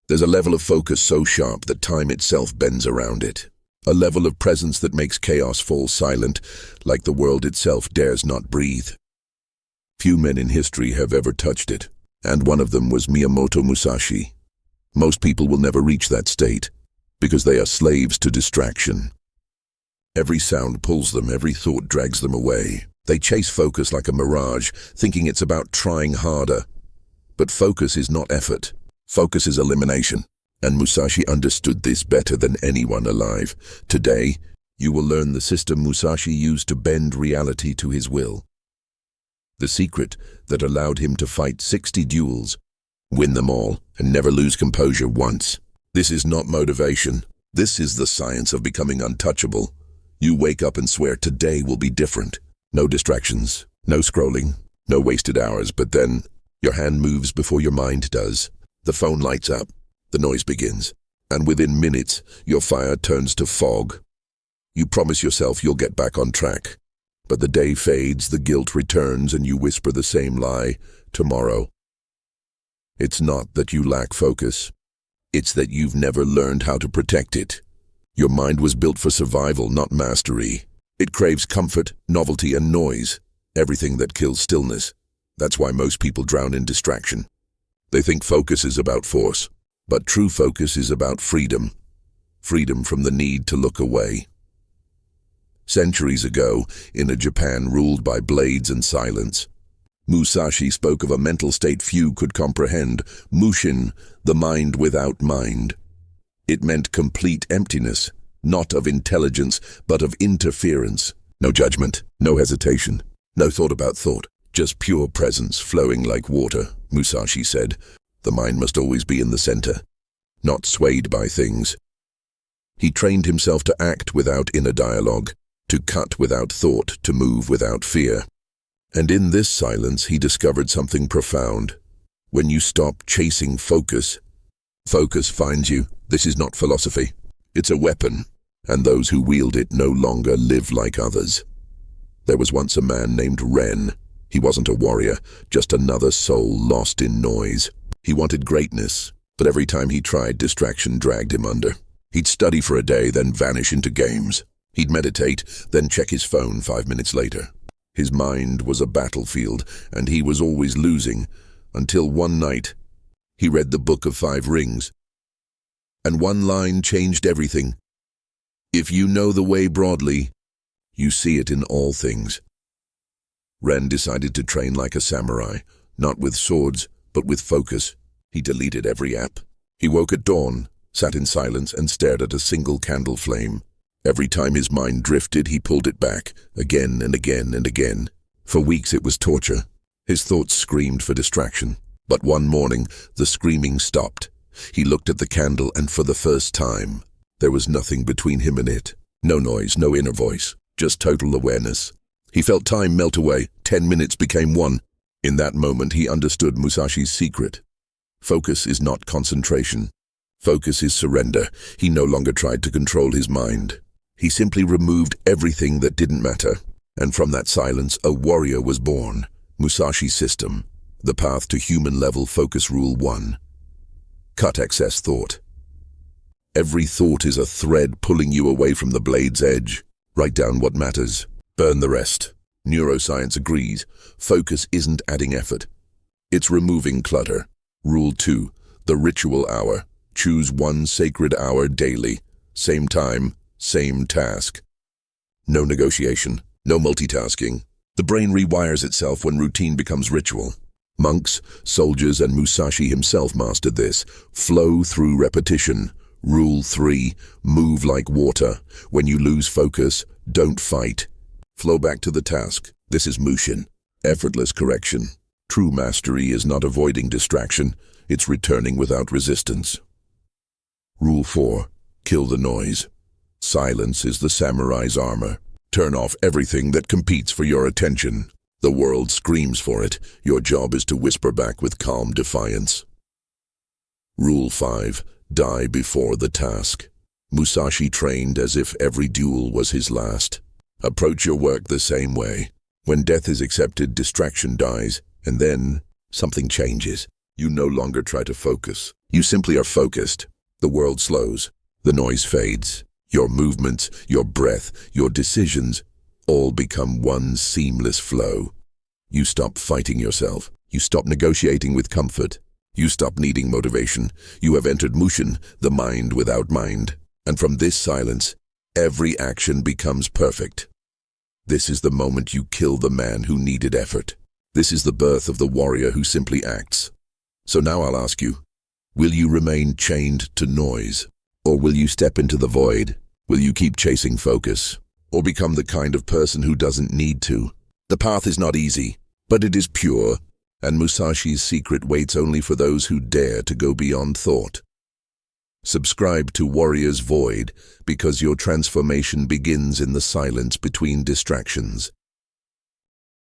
There's a level of focus so sharp that time itself bends around it. A level of presence that makes chaos fall silent, like the world itself dares not breathe. Few men in history have ever touched it, and one of them was Miyamoto Musashi. Most people will never reach that state, because they are slaves to distraction. Every sound pulls them, every thought drags them away. They chase focus like a mirage, thinking it's about trying harder. But focus is not effort. Focus is elimination. And Musashi understood this better than anyone alive. Today, you will learn the system Musashi used to bend reality to his will. The secret that allowed him to fight 60 duels, win them all, and never lose composure once. This is not motivation. This is the science of becoming untouchable. You wake up and swear today will be different. No distractions, no scrolling, no wasted hours, but then your hand moves before your mind does. The phone lights up, the noise begins, and within minutes, your fire turns to fog. You promise yourself you'll get back on track, but the day fades, the guilt returns, and you whisper the same lie, tomorrow. It's not that you lack focus. It's that you've never learned how to protect it. Your mind was built for survival, not mastery. It craves comfort, novelty, and noise, everything that kills stillness. That's why most people drown in distraction. They think focus is about force, but true focus is about freedom. Freedom from the need to look away. Centuries ago, in a Japan ruled by blades and silence, Musashi spoke of a mental state few could comprehend, mushin, the mind without mind. It meant complete emptiness, not of intelligence, but of interference. No judgment, no hesitation, no thought about thought, just pure presence flowing like water, Musashi said. The mind must always be in the center, not swayed by things. He trained himself to act without inner dialogue, to cut without thought, to move without fear. And in this silence he discovered something profound. When you stop chasing focus, focus finds you. This is not philosophy. It's a weapon, and those who wield it no longer live like others. There was once a man named Ren. He wasn't a warrior, just another soul lost in noise. He wanted greatness, but every time he tried, distraction dragged him under. He'd study for a day, then vanish into games. He'd meditate, then check his phone 5 minutes later. His mind was a battlefield, and he was always losing, until one night, he read the Book of 5 Rings. And one line changed everything. If you know the way broadly, you see it in all things. Ren decided to train like a samurai, not with swords, but with focus. He deleted every app. He woke at dawn, sat in silence, and stared at a single candle flame. Every time his mind drifted, he pulled it back, again and again and again. For weeks it was torture. His thoughts screamed for distraction. But one morning, the screaming stopped. He looked at the candle, and for the first time, there was nothing between him and it. No noise, no inner voice, just total awareness. He felt time melt away. 10 minutes became 1. In that moment, he understood Musashi's secret. Focus is not concentration. Focus is surrender. He no longer tried to control his mind. He simply removed everything that didn't matter. And from that silence, a warrior was born. Musashi's system. The path to human-level focus rule 1. Cut excess thought. Every thought is a thread pulling you away from the blade's edge. Write down what matters. Burn the rest. Neuroscience agrees. Focus isn't adding effort. It's removing clutter. Rule 2. The ritual hour. Choose one sacred hour daily. Same time, same task. No negotiation. No multitasking. The brain rewires itself when routine becomes ritual. Monks, soldiers, and Musashi himself mastered this. Flow through repetition. Rule 3. Move like water. When you lose focus, don't fight. Flow back to the task. This is Mushin. Effortless correction. True mastery is not avoiding distraction. It's returning without resistance. Rule 4. Kill the noise. Silence is the samurai's armor. Turn off everything that competes for your attention. The world screams for it. Your job is to whisper back with calm defiance. Rule 5. Die before the task. Musashi trained as if every duel was his last. Approach your work the same way. When death is accepted, distraction dies, and then something changes. You no longer try to focus. You simply are focused. The world slows. The noise fades. Your movements, your breath, your decisions all become one seamless flow. You stop fighting yourself. You stop negotiating with comfort. You stop needing motivation. You have entered Mushin, the mind without mind. And from this silence, every action becomes perfect. This is the moment you kill the man who needed effort. This is the birth of the warrior who simply acts. So now I'll ask you, will you remain chained to noise? Or will you step into the void? Will you keep chasing focus? Or become the kind of person who doesn't need to? The path is not easy, but it is pure, and Musashi's secret waits only for those who dare to go beyond thought. Subscribe to Warrior's Void because your transformation begins in the silence between distractions.